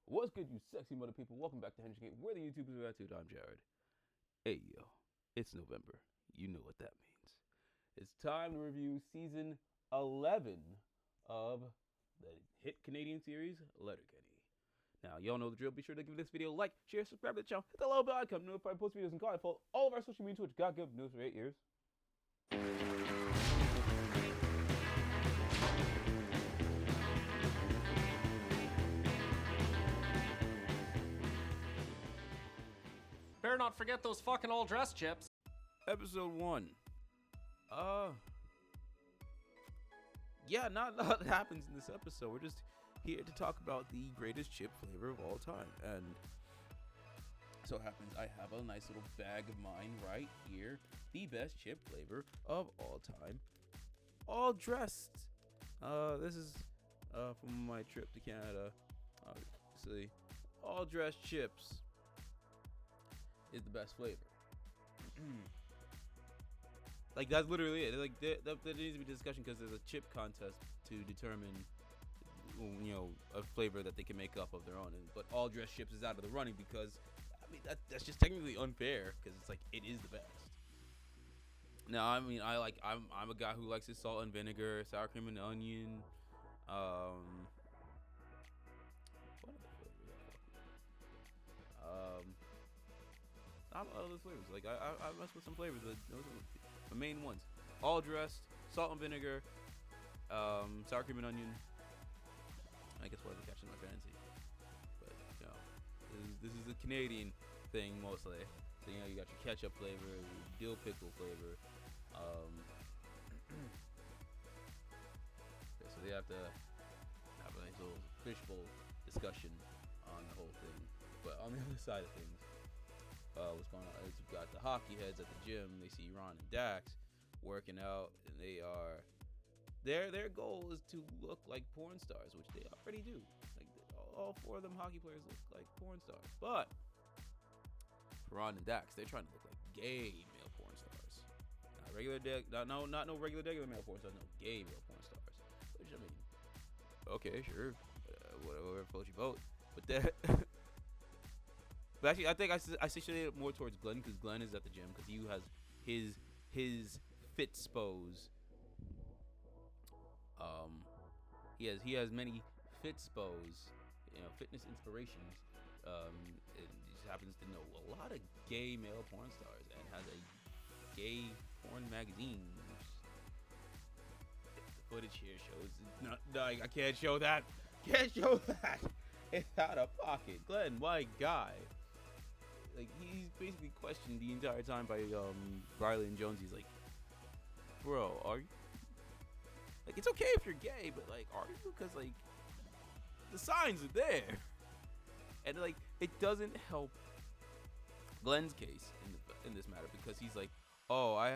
What's good, you sexy mother people? Welcome back to Henry Game. We're the YouTubers of Attitude. I'm Jared. Hey, yo. It's November. You know what that means. It's time to review season 11 of the hit Canadian series, Letterkenny. Now, y'all know the drill. Be sure to give this video a like, share, subscribe to the channel, hit the little bell icon, notify post videos, and comment. Follow all of our social media Twitch. Got good news for 8 years. Better not forget those fucking all dress chips. Episode 1. Yeah, not a lot happens in this episode. We're just here to talk about the greatest chip flavor of all time. And so it happens I have a nice little bag of mine right here. The best chip flavor of all time. All dressed. This is from my trip to Canada. Obviously, all dressed chips is the best flavor. Like, that's literally it. Like, there needs to be discussion because there's a chip contest to determine, a flavor that they can make up of their own. But all dressed chips is out of the running because, I mean, that's just technically unfair because it's like it is the best. Now, I mean, I'm a guy who likes his salt and vinegar, sour cream and onion. What other flavors? Not a lot of those flavors. Like, I mess with some flavors, but those are the main ones. All dressed, salt and vinegar, sour cream and onion. I guess whatever catches my fancy. But, this is a Canadian thing mostly. So, you got your ketchup flavor, your dill pickle flavor. So they have to have a nice little fishbowl discussion on the whole thing. But on the other side of things, what's going on is you've got the hockey heads at the gym. They see Ron and Dax working out, and they are their goal is to look like porn stars, which they already do. Like, all 4 of them hockey players look like porn stars. But for Ron and Dax, they're trying to look like gay male porn stars. Not regular, not no regular male porn stars, no gay male porn stars. Which, I mean, okay, sure, whatever floats your boat. But that. But actually, I think I situated it more towards Glenn because Glenn is at the gym because he has his Fitspos. He has many Fitspos, fitness inspirations. It just happens to know a lot of gay male porn stars and has a gay porn magazine. The footage here shows no, I can't show that. Can't show that. It's out of pocket. Glenn, my guy. Like, he's basically questioned the entire time by Riley and Jones. He's like, bro, are you? Like, it's okay if you're gay, but, like, are you? Because, like, the signs are there. And, like, it doesn't help Glenn's case in this matter because he's like, oh, I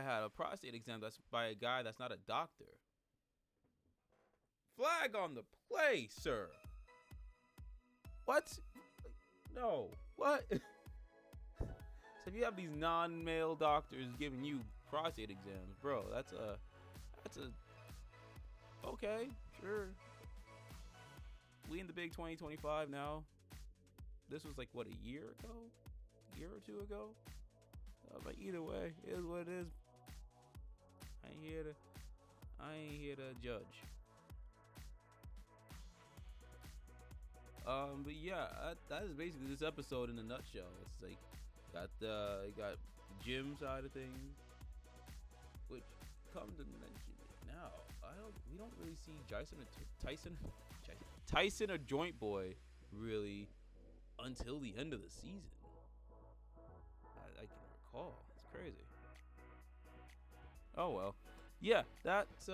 had a prostate exam that's by a guy that's not a doctor. Flag on the play, sir. What? Like, no. What? So if you have these non-male doctors giving you prostate exams, bro, that's a okay, sure. We in the big 2025 now. This was like what, a year or 2 ago. But either way, it is what it is. I ain't here to judge. But yeah, that is basically this episode in a nutshell. It's like got the gym side of things, which come to mention it now, we don't really see Tyson or Joint Boy really until the end of the season. I can recall. It's crazy. Oh well. Yeah, that's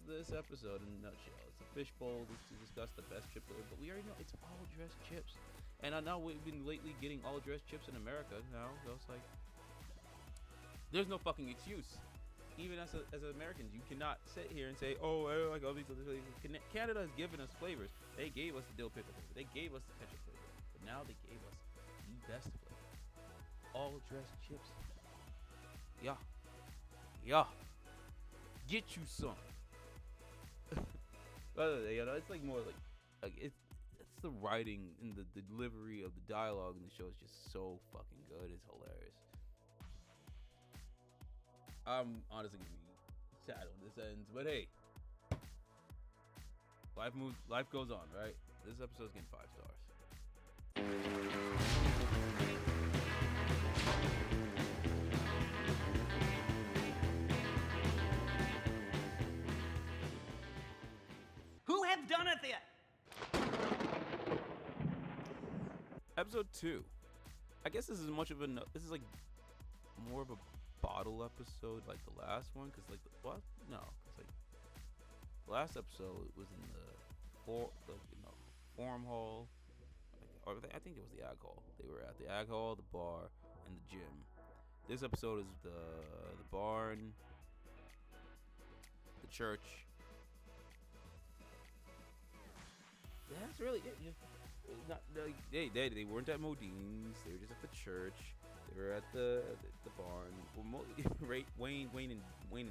this episode in a nutshell. It's a fishbowl to discuss the best chip flavor, but we already know it's all dressed chips. And I know we've been lately getting all dressed chips in America now, so it's like there's no fucking excuse. Even as Americans, you cannot sit here and say, oh, I don't like all these other flavors. Canada has given us flavors. They gave us the dill pickle flavor. They gave us the ketchup flavor. But now they gave us the best flavor. All dressed chips. Yeah. Get you some. It's like more like it's the writing and the delivery of the dialogue in the show is just so fucking good. It's hilarious. I'm honestly gonna be sad when this ends, but hey, life goes on, right? This episode's getting 5 stars. Who hath done it yet? Episode 2. I guess this is this is like more of a bottle episode like the last one, because like the last episode was in the forum hall, or I think it was the ag hall. They were at the ag hall, the bar, and the gym. This episode is the barn, the church. That's really it. It's not like they weren't at Modine's. They were just at the church. They were at the barn. Well, Wayne and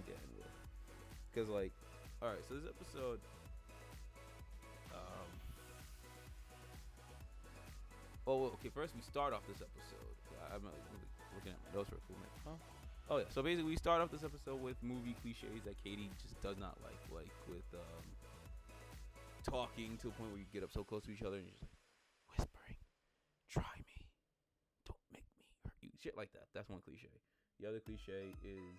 Dan were. Because like, all right. So this episode, okay. First, we start off this episode. I'm looking at my notes real quick. Oh yeah. So basically, we start off this episode with movie cliches that Katie just does not like with talking to a point where you get up so close to each other and you're just like whispering, "Try me, don't make me hurt you," shit like that. That's one cliche. The other cliche is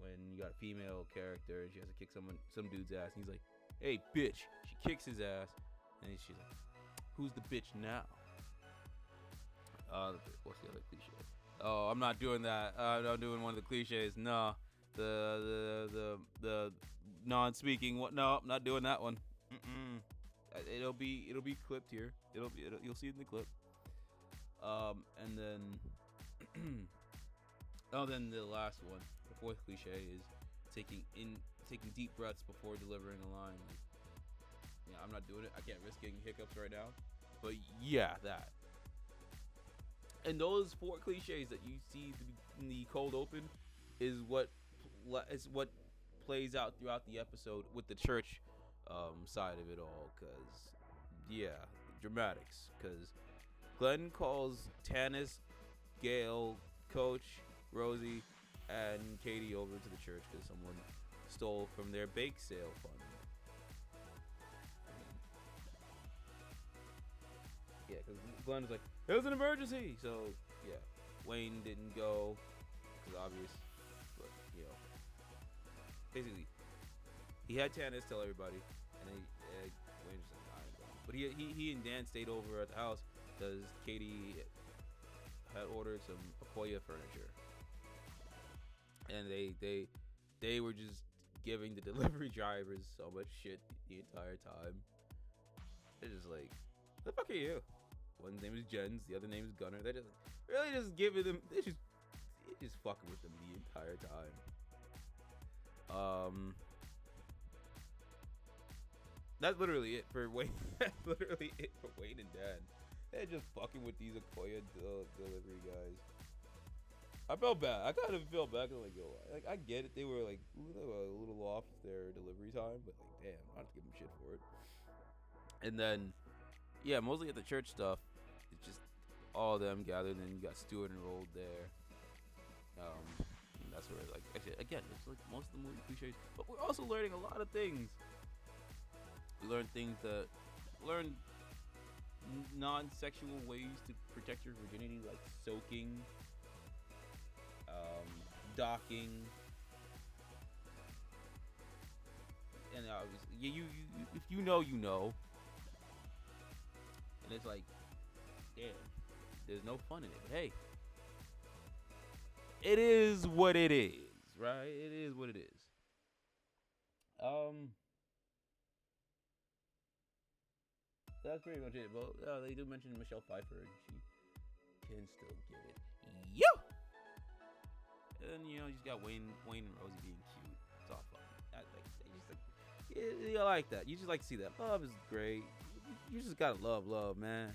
when you got a female character and she has to kick some dude's ass, and he's like, "Hey, bitch!" She kicks his ass, and she's like, "Who's the bitch now?" What's the other cliche? Oh, I'm not doing that. I'm not doing one of the cliches. No, the non-speaking. What? No, I'm not doing that one. It'll be clipped here. You'll see it in the clip. And then then the last one, the fourth cliche is taking deep breaths before delivering a line. Yeah, I'm not doing it. I can't risk getting hiccups right now. But yeah, that. And those 4 cliches that you see in the cold open is what plays out throughout the episode with the church side of it all. Because yeah, dramatics. Because Glenn calls Tanis, Gail, Coach, Rosie, and Katie over to the church because someone stole from their bake sale fund. Yeah, because Glenn was like, "It was an emergency." So yeah, Wayne didn't go because obvious, but you know, basically he had Tanis tell everybody, and Wayne was like, "I ain't going." But he and Dan stayed over at the house because Katie had ordered some Akoya furniture, and they were just giving the delivery drivers so much shit the entire time. They're just like, "The fuck are you?" One's name is Jens, the other name is Gunner. They're just really just giving them. They're just fucking with them the entire time. That's literally it for Wayne. That's literally it for Wayne and Dan. They're just fucking with these Akoya delivery guys. I felt bad. I kind of felt bad. Like, I get it. They were a little off their delivery time, but like, damn, I have to give them shit for it. And then, yeah, mostly at the church stuff, it's just all of them gathered. And then you got Stuart enrolled there. And that's where, like, actually, again, it's like most of the movie cliches, but we're also learning a lot of things. We learned non-sexual ways to protect your virginity, like soaking, docking, and obviously, you if you know, you know. And it's like, damn, there's no fun in it, but hey, it is what it is, right? It is what it is. That's pretty much it. But they do mention Michelle Pfeiffer, and she can still get it. Yeah. And you just got Wayne and Rosie being cute. It's all fun. You like that. You just like to see that. Love is great. You just gotta love, man.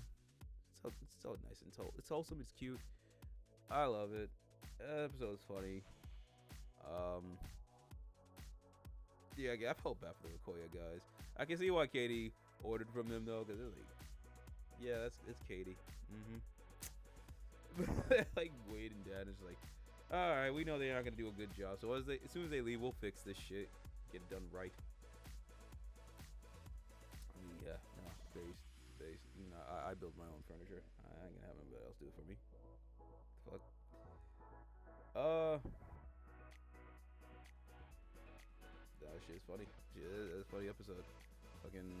It's so nice and it's wholesome. It's cute. I love it. Episode's funny. Yeah, I felt bad for the Akoya guys. I can see why Katie ordered from them though, because they're like, Yeah, it's Katie. Mm-hmm. Like Wade and Dan is like, all right, we know they're not gonna do a good job. So as soon as they leave, we'll fix this shit, get it done right. I mean, yeah, no, base. You know, I build my own furniture. I ain't gonna have anybody else do it for me. Fuck. That shit's funny. Yeah, that's a funny episode. Fucking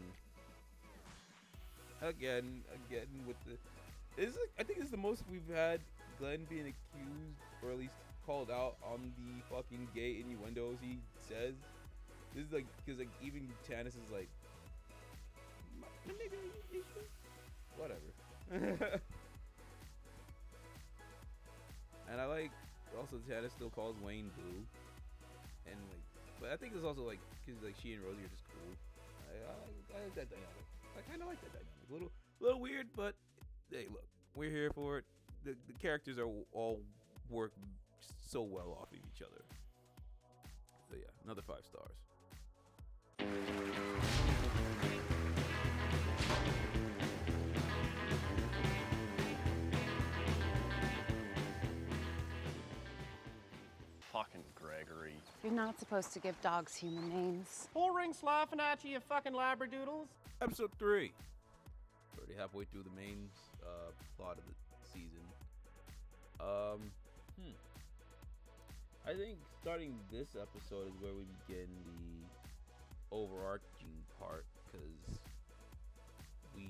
again with the. I think this is the most we've had Glenn being accused, or at least called out on the fucking gay innuendos he says. This is like, because like even Tannis is like, whatever. And I like also Tannis still calls Wayne Boo, and like, but I think it's also like because like she and Rosie are just cool. I like that dynamic. I kind of like that dynamic. A little weird, but hey, look, we're here for it. The characters are all work so well off of each other. So yeah, another 5 stars. Fucking Gregory. You're not supposed to give dogs human names. Bullring's laughing at you, you fucking labradoodles. Episode 3. Already halfway through the main plot of the season. I think starting this episode is where we begin the overarching part, because we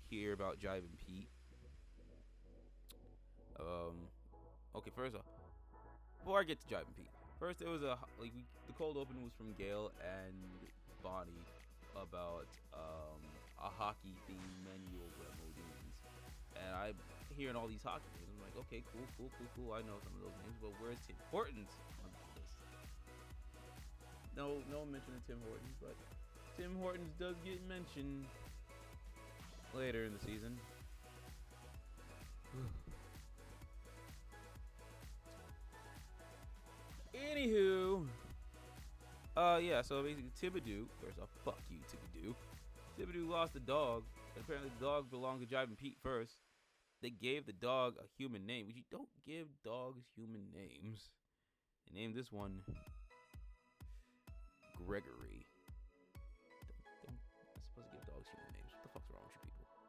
hear about Jive and Pete. Okay, first off, before I get to Jive and Pete, first there was the cold open was from Gail and Bonnie about a hockey themed menu over at Modine's, and I'm hearing all these hockey names. I'm like, okay, cool. I know some of those names, but where's Tim Hortons on this list? No mention of Tim Hortons, but Tim Hortons does get mentioned later in the season. Anywho, yeah, so basically Thibodeau, first off, fuck you, Thibodeau. Thibodeau lost a dog, and apparently the dog belonged to Jive and Pete first. They gave the dog a human name, which you don't give dogs human names. They named this one Gregory. I'm supposed to give dogs human names. What the fuck's wrong with you people?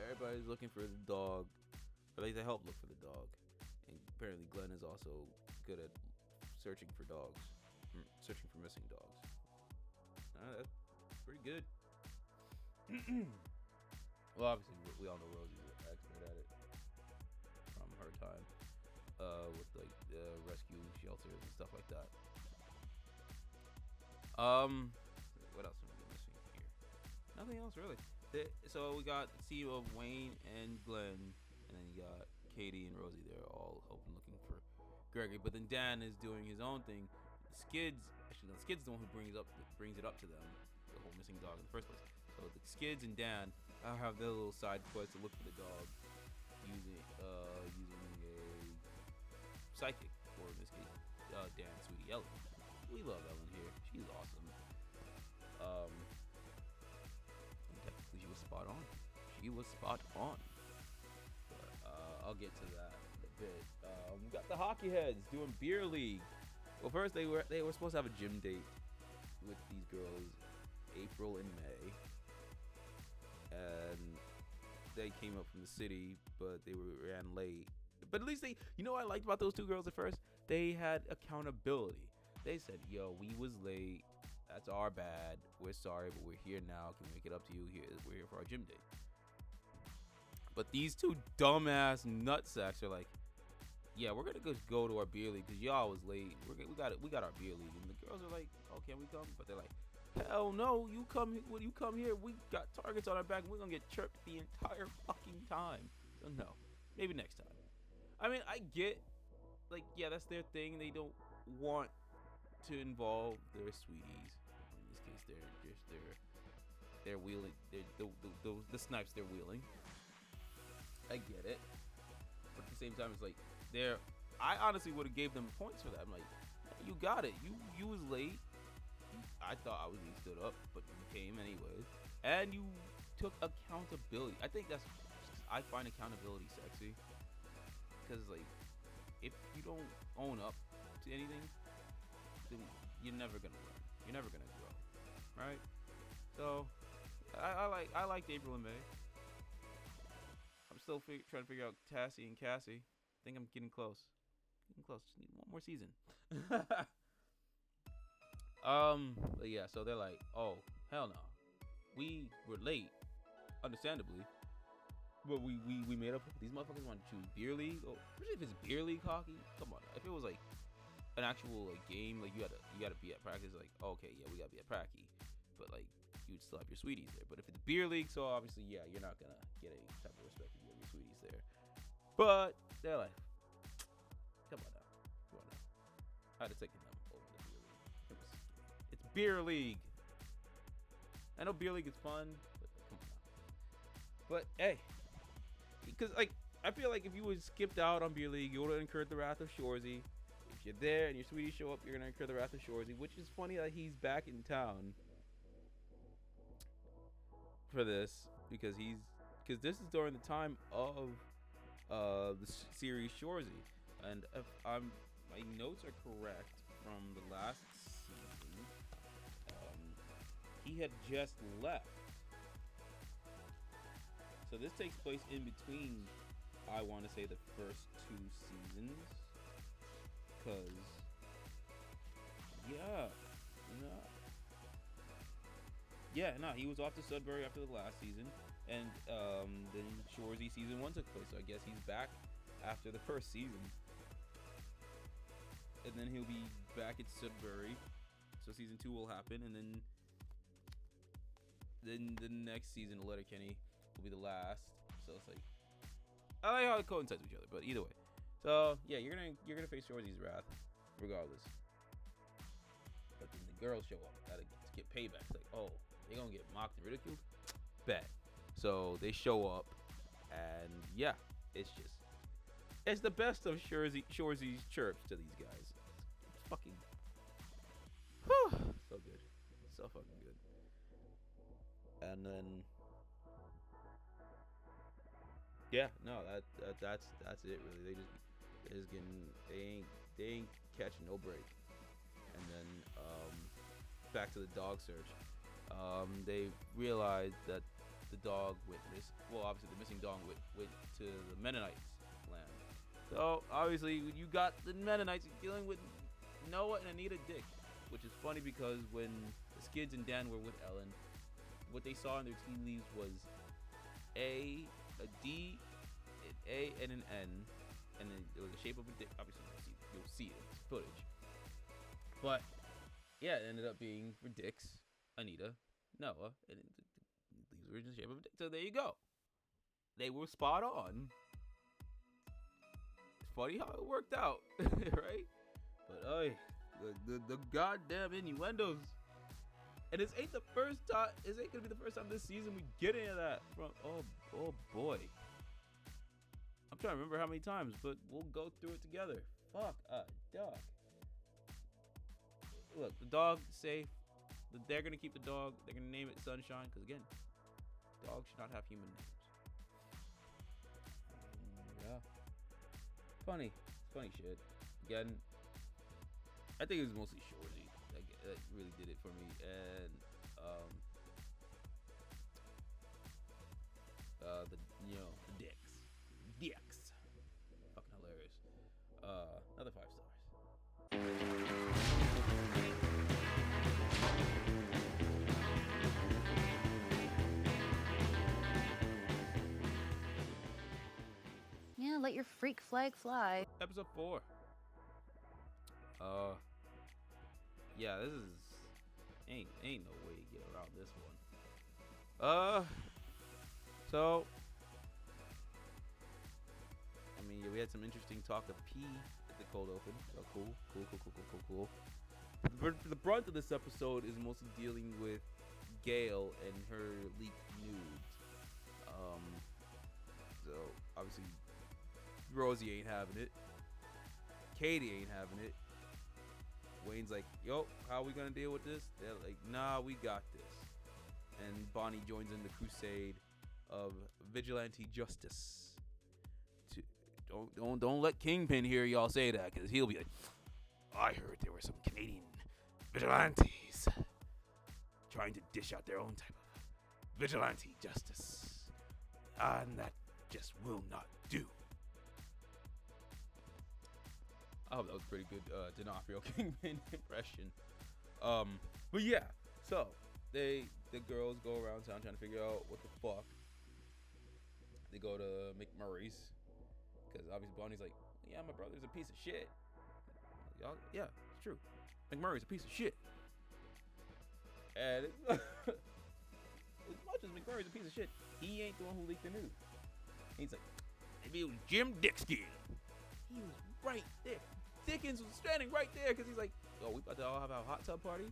Everybody's looking for the dog, or like to help look for the dog, and apparently Glenn is also good at searching for missing dogs. That's pretty good. Well, obviously we all know Rosie's an expert at it from her time with like rescue shelters and stuff like that. What else am I missing here? Nothing else really. So we got the CEO of Wayne and Glenn, and then you got Katie and Rosie. They're all looking for Gregory, but then Dan is doing his own thing. Skid's the one who brings it up to them, the whole missing dog in the first place. So the Skids and Dan have their little side quest to look for the dog using a psychic, or in this case, Dan's sweetie Ellen. We love Ellen here. She's awesome. Technically, she was spot on. But I'll get to that in a bit. We got the hockey heads doing beer league. Well, first they were supposed to have a gym date with these girls, April and May, and they came up from the city, but they ran late. But at least what I liked about those two girls at first, they had accountability. They said, "Yo, we was late. That's our bad. We're sorry, but we're here now. Can we make it up to you? We're here for our gym date." But these two dumbass nutsacks are like, "Yeah, we're gonna just go to our beer league because y'all was late. We got our beer league." And the girls are like, "Oh, can we come?" But they're like, "Hell no! You come when you come here. We got targets on our back. And we're gonna get chirped the entire fucking time. So no, maybe next time." I mean, I get, like, yeah, that's their thing. They don't want to involve their sweeties. In this case, they're wheeling. The snipes they're wheeling. I get it, but at the same time, it's like I honestly would have gave them points for that. I'm like, You got it. You was late. I thought I was being stood up, but you came anyways, and you took accountability. I think I find accountability sexy, because like if you don't own up to anything, then you're never gonna learn. You're never gonna grow, right? So I like April and May. I'm still trying to figure out Tassie and Cassie. I think I'm getting close. Just need one more season. But yeah, so they're like, oh, hell no. We were late, understandably. But we made up. These motherfuckers want to choose beer league. Oh, especially if it's beer league hockey. Come on. If it was like an actual like game, like you gotta be at practice, like, oh, okay, yeah, we gotta be at practice. But like you'd still have your sweeties there. But if it's beer league, so obviously, yeah, you're not gonna get any type of respect if you have your sweeties there. But they're like, come on now. I had to take them over the beer league. It's beer league. I know beer league is fun, but come on now. But hey, because like I feel like if you would skipped out on beer league, you would have incurred the wrath of Shorsey. If you're there and your sweeties show up, you're gonna incur the wrath of Shorsey, which is funny that he's back in town for this, because this is during the time of the series Shorsey, and if my notes are correct from the last season, he had just left. So this takes place in between, I want to say, the first two seasons, because he was off to Sudbury after the last season, and then Shoresy season 1 took place, so I guess he's back after the first season, and then he'll be back at Sudbury, so season 2 will happen, and then the next season of Letterkenny will be the last. So it's like, I like how they coincide with each other, but either way. So yeah, you're gonna face Shorty's wrath, regardless. But then the girls show up, gotta get payback. It's like, oh, they're gonna get mocked and ridiculed? Bet. So they show up, and yeah, it's the best of Shorsey's chirps to these guys. It's fucking, so good, so fucking good. And then, yeah, no, that's it really. They ain't catching no break. And then back to the dog search. They realized that the dog obviously the missing dog went to the Mennonites' land. So obviously you got the Mennonites dealing with Noah and Anita Dick, which is funny because when the Skids and Dan were with Ellen, what they saw in their tea leaves was a D, an A, and an N, and then it was the shape of a dick. Obviously, you'll see it in this footage. But yeah, it ended up being for Dix, Anita, Noah, and the leaves were in the shape of a dick. So there you go. They were spot on. It's funny how it worked out, right? But the goddamn innuendos. And this ain't gonna be the first time this season we get into that from. Oh boy. I'm trying to remember how many times, but we'll go through it together. Fuck a dog. Look, the dog's safe. They're gonna keep the dog. They're gonna name it Sunshine, because again, dogs should not have human names. Yeah. Funny shit. Again, I think it was mostly Shorsey that really did it for me, and the dicks, fucking hilarious. Another 5 stars. Yeah, let your freak flag fly. Episode 4. Yeah, this is ain't no way to get around this one. So I mean, yeah, we had some interesting talk of pee at the cold open. So cool. The brunt of this episode is mostly dealing with Gail and her leaked nudes. So obviously Rosie ain't having it. Katie ain't having it. Wayne's like, yo, how are we gonna deal with this? They're like, nah, we got this. And Bonnie joins in the crusade of vigilante justice. Don't let Kingpin hear y'all say that, because he'll be like, I heard there were some Canadian vigilantes trying to dish out their own type of vigilante justice, and that just will not do. I hope that was pretty good D'Onofrio Kingpin impression. But yeah, so the girls go around town trying to figure out what the fuck. They go to McMurray's, because obviously Bonnie's like, yeah, my brother's a piece of shit. Y'all, yeah, it's true. McMurray's a piece of shit. And as much as McMurray's a piece of shit, he ain't the one who leaked the news. He's like, maybe it was Jim Dickskin. He was right there. Dickens was standing right there, because he's like, yo, we about to all have a hot tub party?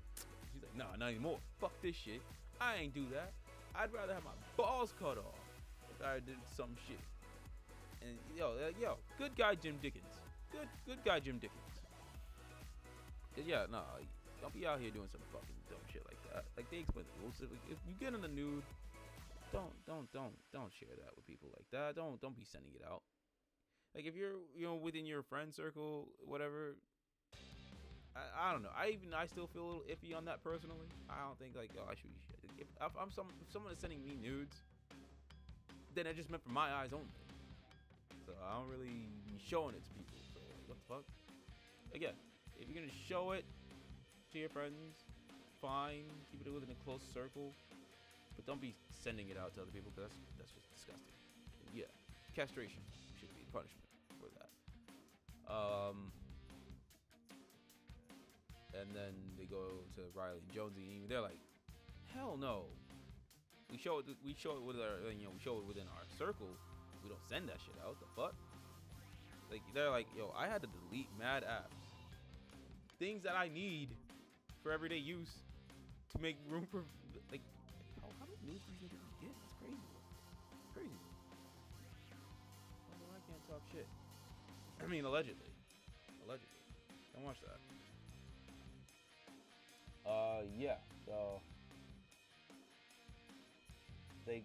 She's like, nah, not anymore. Fuck this shit. I ain't do that. I'd rather have my balls cut off if I did some shit. And yo, good guy Jim Dickens. Good guy Jim Dickens. Cause yeah, no, don't be out here doing some fucking dumb shit like that. Like, they explain the rules. If you get in the nude, don't share that with people like that. Don't be sending it out. Like, if you're, within your friend circle, whatever, I don't know. I still feel a little iffy on that personally. I don't think, like, I should be sharing. If someone is sending me nudes, then it's just meant for my eyes only. So I don't really be showing it to people. So what the fuck? Again, if you're gonna show it to your friends, fine. Keep it within a close circle, but don't be sending it out to other people, because that's just disgusting. And yeah, castration should be punishment for that. And then they go to Riley and Jonesy, and they're like, hell no. We show it with our, we show it within our circle. We don't send that shit out. The fuck? Like, they're like, yo, I had to delete mad apps, things that I need for everyday use, to make room for, like, how many news do you think you get? It's crazy. It's crazy. Well, I can't talk shit. I mean, allegedly. Don't watch that. Yeah. So they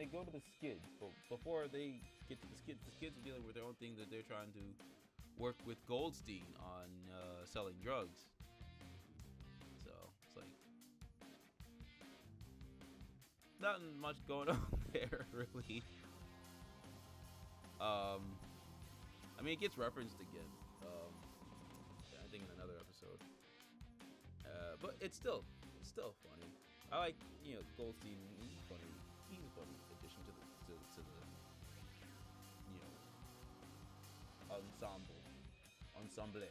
go to the skids, but before they get to the skids are dealing with their own thing, that they're trying to work with Goldstein on selling drugs. So it's like not much going on there, really. I mean, it gets referenced again. I think in another episode. But it's still funny. I like, Goldstein. He's funny. He's a funny addition to the ensemble,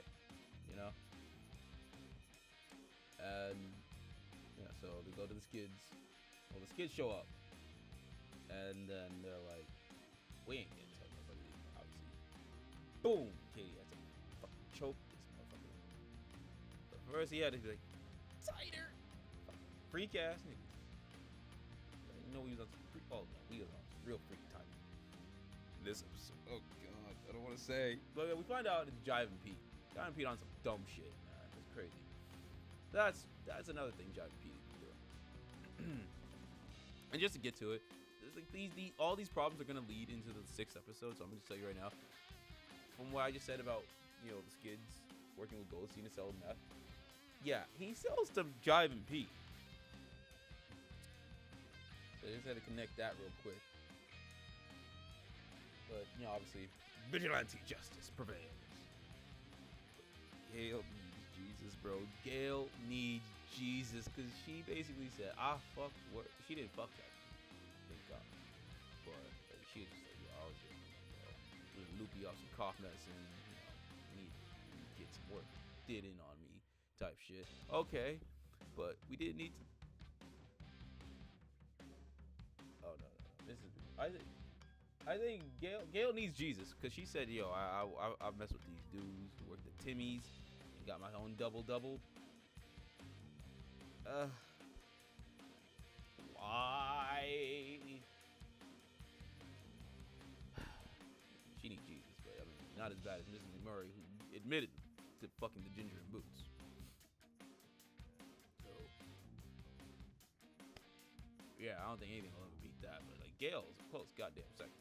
And yeah, so they go to the skids. Well, the skids show up, and then they're like, we ain't getting to nobody, obviously. Boom! Katie has to fucking choke this motherfucker. But first he had to be like, tighter! Freak ass nigga. You know he was on some freak. Oh no, he was on some real freak time. This episode. Oh god, I don't want to say. But we find out it's Jive and Pete. Jive and Pete on some dumb shit, man. That's crazy. That's another thing Jive and Pete is doing. And just to get to it, there's like all these problems are gonna lead into the 6th episode. So I'm gonna tell you right now. From what I just said about the skids working with Goldstein to sell meth. Yeah, he sells to Jive and Pete. So I just had to connect that real quick. But, obviously, vigilante justice prevails. But Gail needs Jesus, bro. Gail needs Jesus, because she basically said, fuck what? She didn't fuck that. Thank God. But she was just like, I was just, loopy off some cough medicine, need to get some work did in on me type shit. Okay, but we didn't need to. Oh no. This is. I think Gail needs Jesus, because she said, yo, I mess with these dudes who worked at Timmy's and got my own double. Why? She needs Jesus, but I mean, not as bad as Mrs. McMurray, who admitted to fucking the ginger in boots. yeah, I don't think anything will ever beat that. But like Gale's a close goddamn second.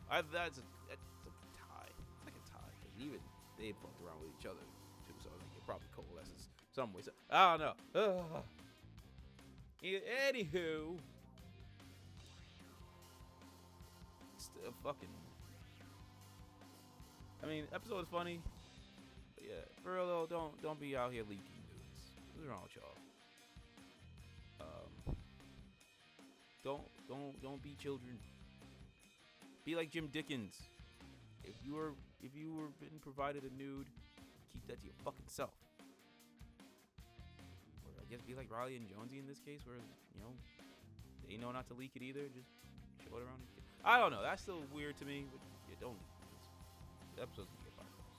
That's a tie. It's like a tie because even they fucked around with each other too, so I think it probably coalesces some way. So, I don't know. Anywho, still fucking. I mean, episode is funny. But yeah, for real though, don't be out here leaking nudes. What's wrong with y'all? Don't be children. Be like Jim Dickens. If you were been provided a nude, keep that to your fucking self. Or I guess be like Riley and Jonesy in this case, where they know not to leak it either. Just show it around. I don't know. That's still weird to me. But yeah, don't leak it. The episode's gonna get podcast.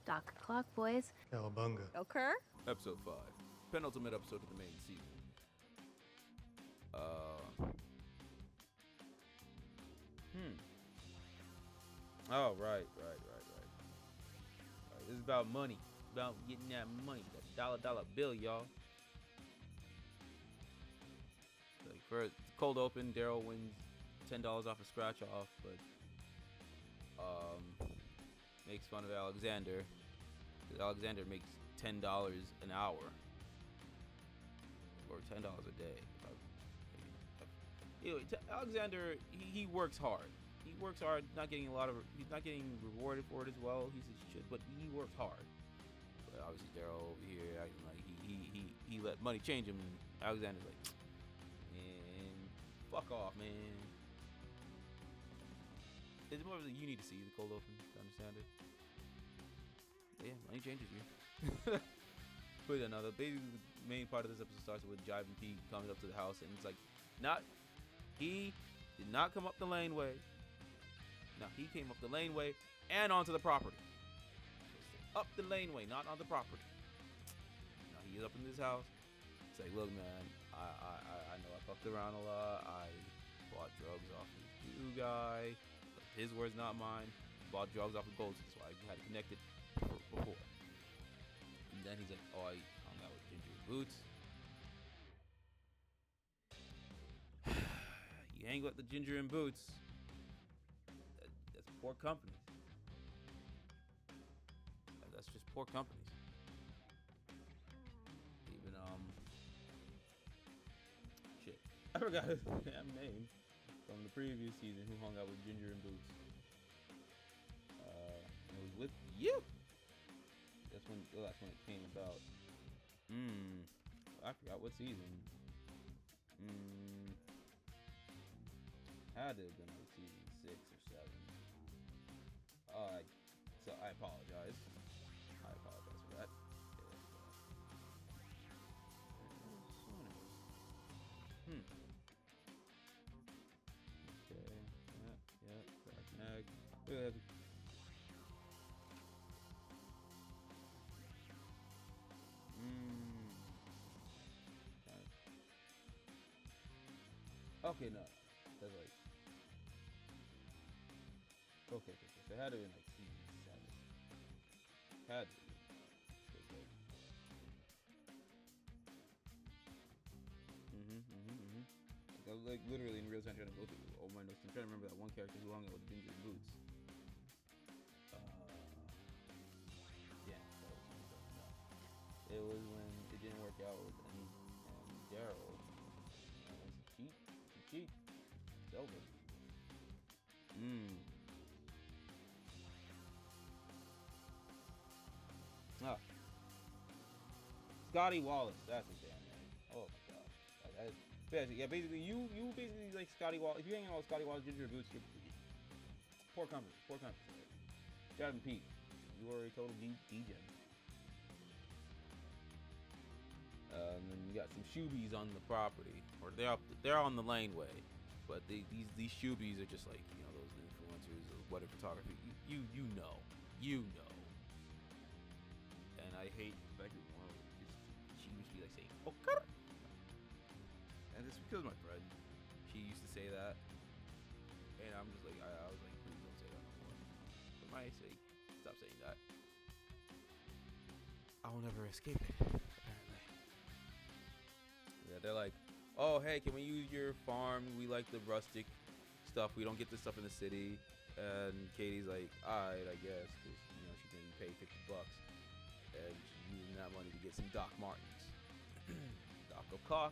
Doc clock, boys. Cowabunga. Occur? Episode 5. Penultimate episode of the main season. Oh, right. This is about money. About getting that money. That dollar bill, y'all. Like for cold open, Daryl wins $10 off a scratch off, but makes fun of Alexander. Alexander makes $10 an hour or $10 a day. Anyway, Alexander, he works hard. He works hard. He's not getting rewarded for it as well. But he works hard. But obviously Daryl over here acting like he let money change him. And Alexander's like, man, fuck off, man. It's more of you need to see the cold open to understand it. But yeah, money changes you. But another basically the main part of this episode starts with Jive and Pete coming up to the house, and it's like, he did not come up the laneway. No, he came up the laneway and onto the property. Up the laneway, not on the property. Now he is up in this house. It's like, look, man, I know I fucked around a lot. I bought drugs off of this Jew guy. His words, not mine. Bought drugs off of Goldston, so I had connected before. And then he's like, oh, I hung out with Ginger and Boots. You hang with the Ginger and Boots. That's poor company. That's just poor companies. Even shit, I forgot his damn name from the previous season. Who hung out with Ginger and Boots? It was with you. That's when it came about. I forgot what season. Had to have been like season 6 or 7. So I apologize. For that. Okay. Yeah. Crack nag. Okay, no. That's like. Okay. So it had to be like season 7. Had to be. Like literally in real time trying to go through all my notes. I'm trying to remember that one character who hung out with Ginger and Boots. Yeah, no. It was when it didn't work out with Daryl. Cheat. It's over. Scotty Wallace, that's his damn name. Oh my god. Basically, you basically like Scotty Wallace. If you hang out with Scotty Wallace, Ginger Boots, you're poor company. Jive and Pete, you are a total DJ. And then you got some shoobies on the property, or they're on the laneway, but these shoobies are just like those influencers of wedding photography. You know. And I hate the fact that she used to be like saying okay. And it's because of my friend. She used to say that. And I'm just like, I was like, please don't say that no more. For my sake, stop saying that. I will never escape it, apparently. Yeah, they're like, oh, hey, can we use your farm? We like the rustic stuff. We don't get this stuff in the city. And Katie's like, alright, I guess, because, you know, she can pay $50. And she's using that money to get some Doc Martens. Doc O'Cock.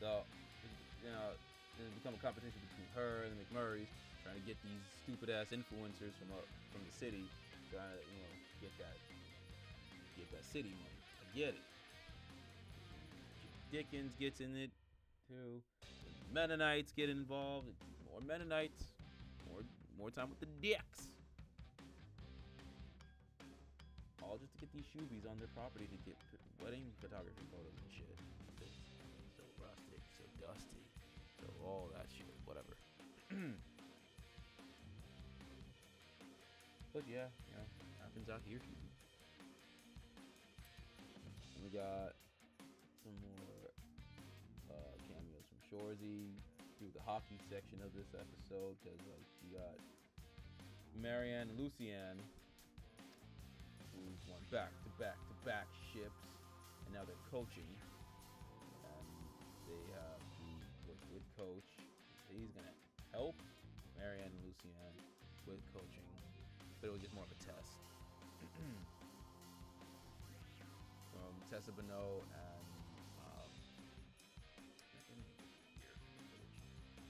So, you know, there's become a competition between her and the McMurrays, trying to get these stupid ass influencers from the city, trying to, you know, get that city money. I get it. Dickens gets in it too. The Mennonites get involved. More Mennonites. More time with the dicks. All just to get these shoobies on their property to get wedding photography photos and shit. So rustic, so dusty, so all that shit, whatever. But yeah, you know, happens out here too. And we got some more cameos from Shorsey through the hockey section of this episode, because like you got Marianne and Lucianne, who've won back-to-back ships, and now they're coaching. And they have to work with Coach. He's gonna help Marianne and Lucianne with coaching, but it was just more of a test. From Tessa Bonneau and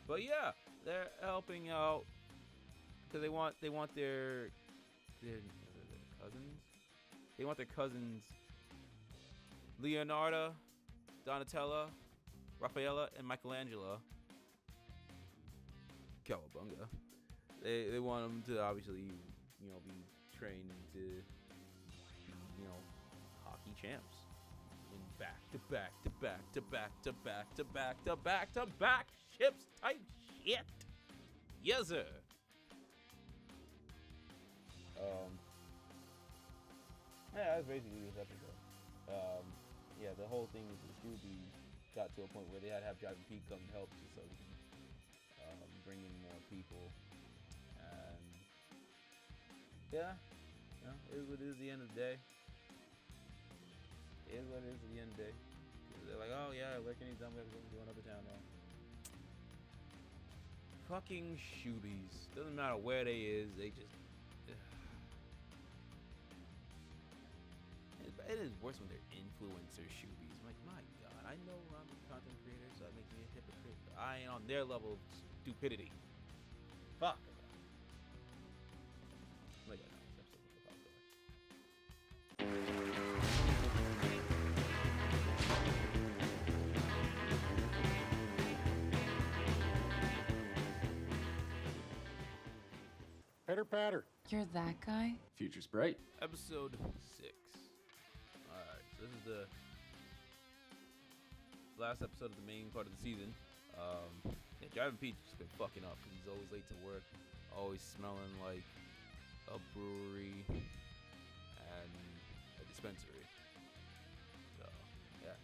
but yeah, they're helping out because they want their cousins. They want their cousins Leonardo, Donatella, Raffaella, and Michelangelo. Cowabunga. They want them to obviously, you know, be trained to be, you know, hockey champs in back ships type shit. Yes, sir. Yeah, that's basically this episode. Yeah, the whole thing with the Scooby got to a point where they had to have Driving Pete come help just so they can bring in more people. And yeah, you know, it is what it is at the end of the day. It is what it is at the end of the day. They're like, oh yeah, Letterkenny's done, we have to go to another town now. Fucking shoobies. Doesn't matter where they is, they just... It is worse when they're influencer shoobies. I'm like, my god, I know I'm a content creator, so that makes me a hypocrite, but I ain't on their level of stupidity. Fuck. Like, I know, this episode was about that. Pitter patter. You're that guy? Future's bright. Episode 6. Alright, so this is the last episode of the main part of the season. Yeah, Driving Pete's just been fucking up because he's always late to work, always smelling like a brewery and a dispensary. So, yeah,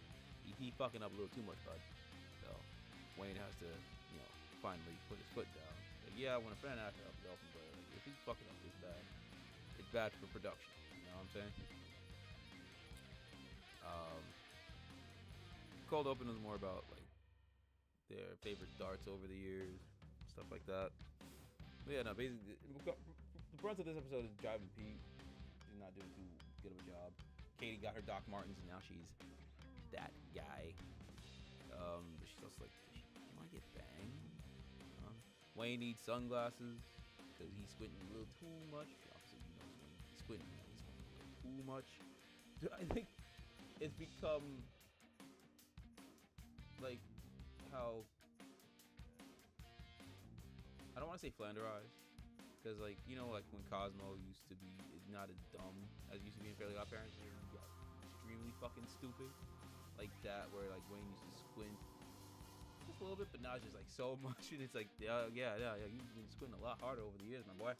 he fucking up a little too much, bud. So, Wayne has to, you know, finally put his foot down. Like, yeah, when a fan actor helps help him, but like, if he's fucking up this bad, it's bad for production. You know what I'm saying? Cold open is more about like their favorite darts over the years, stuff like that. But yeah, no, basically the brunt of this episode is Driving Pete. She's not doing too good of a job. Katie got her Doc Martens and now she's that guy. But she's also like, you want to get banged? Wayne needs sunglasses because he's squinting a little too much. Obviously, you know, he's squinting a little too much. I think it's become like how I don't want to say flanderized because, like, you know, like when Cosmo used to be not as dumb as he used to be in Fairly Odd Parents, he got extremely fucking stupid like that, where like Wayne used to squint just a little bit, but now it's just like so much, and it's like yeah, you've been squinting a lot harder over the years, my boy.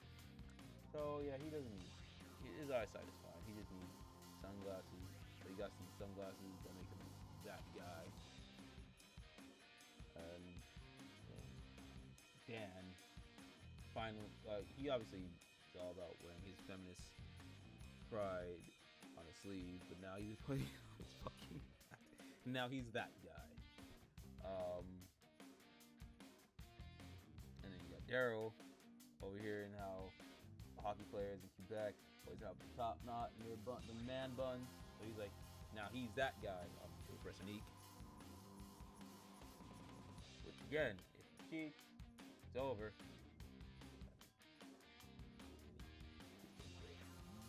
So yeah, he doesn't need his eyesight is fine. He just needs sunglasses. So he got some sunglasses that make him that guy. And final, he obviously is all about wearing his feminist pride on his sleeve, but now he's playing his fucking. Now he's that guy. And then you got Daryl over here, and how hockey players in Quebec always have the top knot and the man buns. So he's like, now he's that guy. Pressing Eek. Which again, if you cheat, it's over.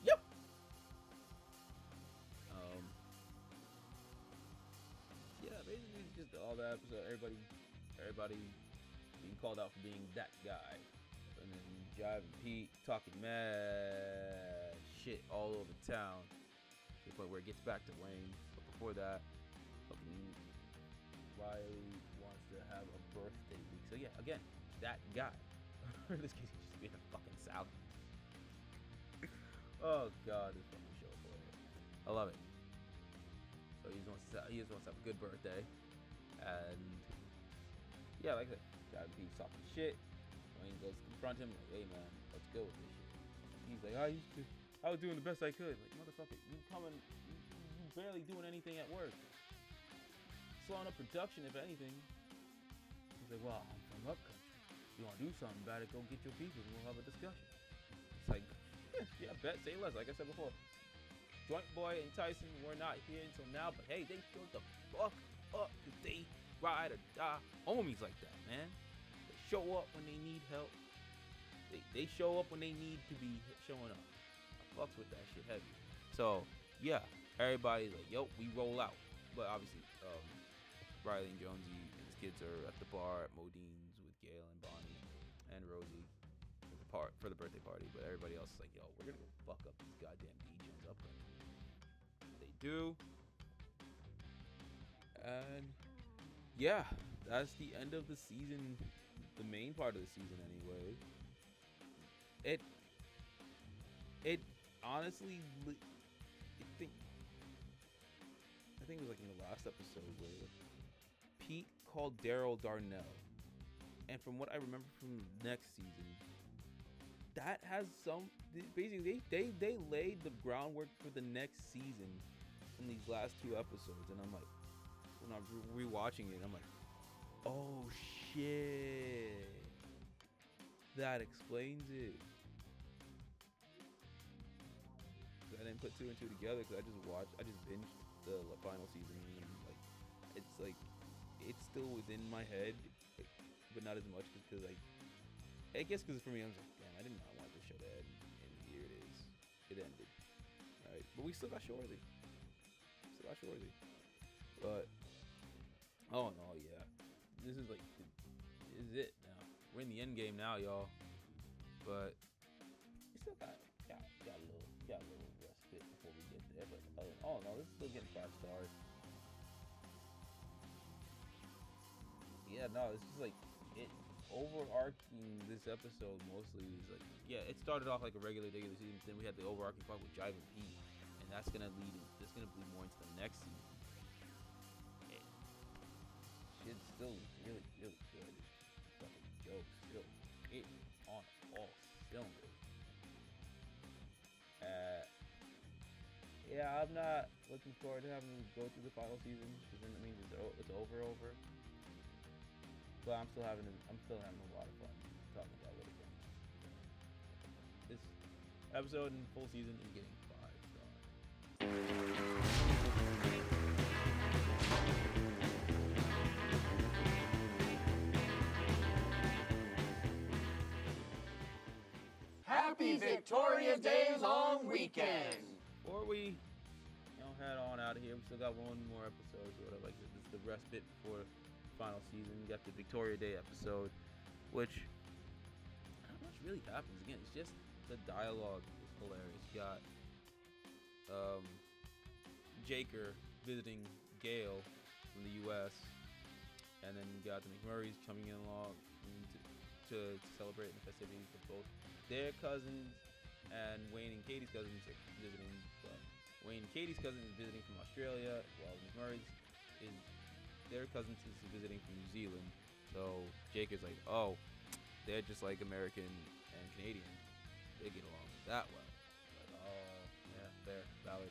Yep. Yeah, basically it's just all that episode. Everybody being called out for being that guy, and then Jive and Pete talking mad shit all over town to the point where it gets back to Wayne. But before that, Riley wants to have a birthday week. So yeah, again, that guy. In this case, he's just being a fucking Sally. Oh god, this fucking show is hilarious. I love it. So he just wants to have a good birthday, and yeah, like that. Jive and Pete's talking shit. Wayne goes to confront him, like, hey man, let's go with this shit. He's like, I was doing the best I could. Like, motherfucker, you barely doing anything at work. Slowing up production, if anything. He's like, well, I'm from up country. You want to do something about it, go get your people and we'll have a discussion. It's like, yeah, bet, say less. Like I said before, Joint Boy and Tyson were not here until now, but hey, they showed the fuck up because they ride or die homies like that, man. They show up when they need help. They show up when they need to be showing up. I fucks with that shit heavy. So, yeah, everybody's like, yo, we roll out. But obviously, Riley and Jonesy and his kids are at the bar at Modine's with Gail and Bonnie and Rosie for the birthday party. But everybody else is like, yo, we're gonna go fuck up these goddamn DJs up country. They do. And yeah, that's the end of the season. The main part of the season, anyway. It honestly, I think it was like in the last episode where Pete called Daryl Darnell, and from what I remember from next season, that has some basically they laid the groundwork for the next season in these last two episodes, and I'm like, when I'm rewatching it, I'm like, oh shit, that explains it. I didn't put two and two together because I just binged the final season, and it's still within my head, but not as much because I guess because for me I was like, damn, I did not want this show to end, and here it is. It ended. Alright, but we still got Shorsey. But oh no, yeah, this is it now. We're in the end game now, y'all. But we still got a little respite before we get there. But oh no, this is still getting 5 stars. Yeah, no, it's just like it overarching this episode mostly is like, yeah, it started off like a regular season, then we had the overarching part with Jive and Pete, and that's gonna bleed more into the next season. Shit's still really, really good. Fucking jokes still it on all cylinders. Yeah, I'm not looking forward to having to go through the final season because then it means it's over. But I'm still having a lot of fun talking about Letterkenny. This episode and full season is getting 5 stars. Happy Victoria Day long weekend! Before we head on out of here, we still got one more episode. Sort of like this is the respite before final season. We got the Victoria Day episode, which not much really happens. Again, it's just the dialogue is hilarious. You got Jaker visiting Gail from the U.S., and then you got the McMurrays coming in along to celebrate the festivities of both their cousins, and Wayne and Katie's cousins are visiting. Wayne and Katie's cousin is visiting from Australia, while McMurray's their cousin is visiting from New Zealand. So Jake is like, oh, they're just like American and Canadian. They get along that well. Like, oh, yeah, fair, valid.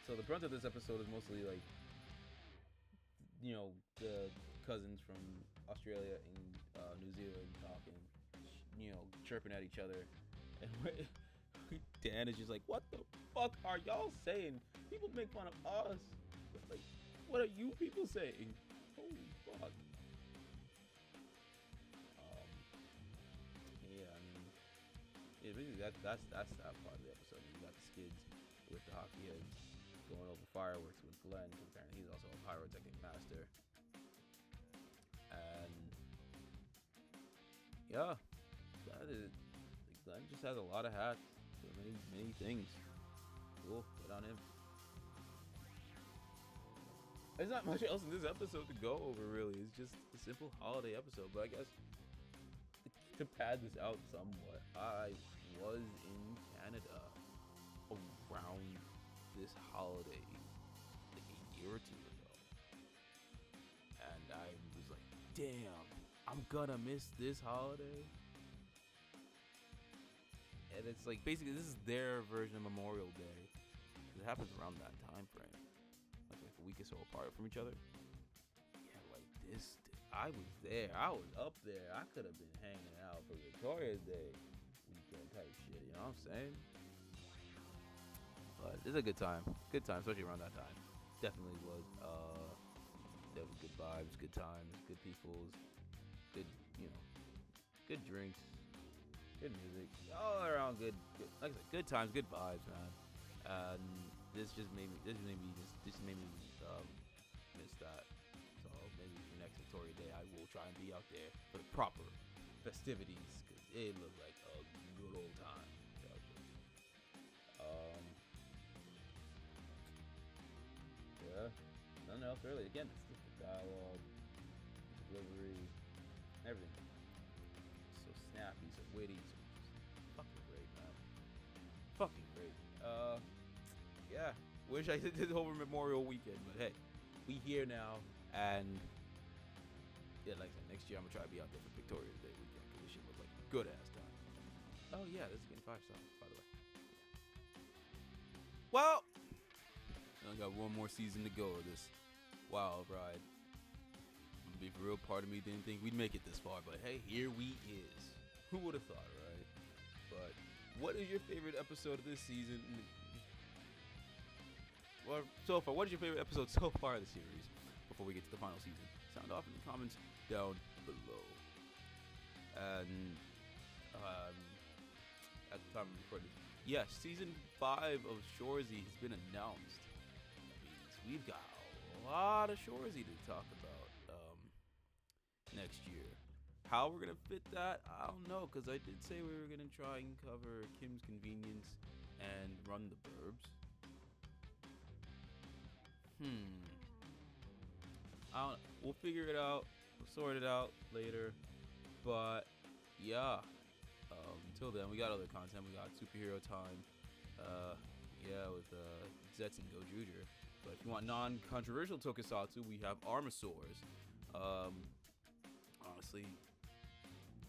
So the brunt of this episode is mostly like, the cousins from Australia and New Zealand talking, chirping at each other, and Dan is just like, "What the fuck are y'all saying? People make fun of us. Like, what are you people saying? Holy fuck." Yeah, I mean, basically that's that part of the episode. You got the skids with the hockey heads going over fireworks with Glenn, because apparently he's also a pyrotechnic master. And yeah, that is, Glenn just has a lot of hats for many things. Cool, good on him. There's not much else in this episode to go over, really. It's just a simple holiday episode. But I guess to pad this out somewhat, I was in Canada around this holiday like a year or two ago, and I was like, damn, I'm gonna miss this holiday. And it's like, basically this is their version of Memorial Day. It happens around that time frame, like a week or so apart from each other. Yeah, like this, I was there, I was up there, I could have been hanging out for Victoria Day weekend type shit, you know what I'm saying? But it's a good time, especially around that time. Definitely was. There was good vibes, good times, good peoples, good, good drinks, good music, all around good. Like I said, good times, good vibes, man. And this made me miss that. So maybe for next Victoria Day, I will try and be out there for the proper festivities, because it looked like a good old time. Yeah, nothing else really. Again, it's just the dialogue, delivery, everything. So snappy, so witty, so just fucking great, man. Fucking great. Yeah. Wish I did this over Memorial Weekend, but hey, we here now, and yeah, like I said, next year I'm gonna try to be out there for Victoria Day weekend, because this shit looked like a good ass time. Oh yeah, this is getting 5 stars, by the way. Yeah. Well, I got one more season to go of this wild ride. I'm gonna be for real, part of me didn't think we'd make it this far, but hey, here we is. Who would have thought, right? But what is your favorite episode of this season? Well, so far, what is your favorite episode so far of the series? Before we get to the final season, sound off in the comments down below. And at the time of recording, yes, season 5 of Shorsey has been announced. We've got a lot of Shorsey to talk about next year. How we're gonna fit that, I don't know, because I did say we were gonna try and cover Kim's Convenience and Run the Burbs. I don't know. We'll figure it out. We'll sort it out later. But yeah, until then, we got other content. We got superhero time. With Zets and Gojuger. But if you want non-controversial tokusatsu, we have Armasaurs. Honestly,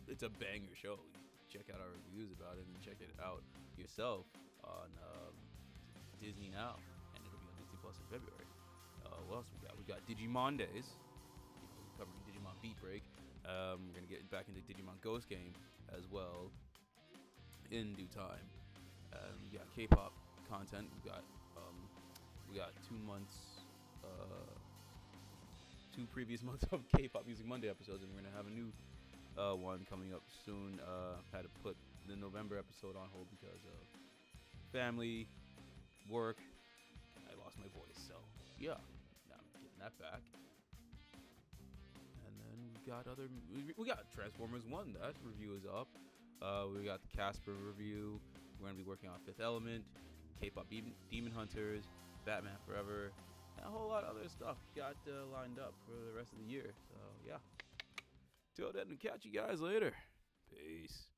it's a banger show. Check out our reviews about it and check it out yourself on Disney Now, and it'll be on Disney Plus in February. What else we got? We got Digimon Days. Covering Digimon Beat Break. We're gonna get back into Digimon Ghost Game as well in due time. We got K-pop content. We got 2 months, 2 previous months of K-pop Music Monday episodes, and we're gonna have a new one coming up soon. Had to put the November episode on hold because of family, work. I lost my voice, so yeah, now I'm getting that back. And then we got Transformers 1. That review is up. We got the Casper review. We're gonna be working on Fifth Element, K-pop Demon Hunters, Batman Forever, and a whole lot of other stuff got lined up for the rest of the year. So yeah, till then, catch you guys later. Peace.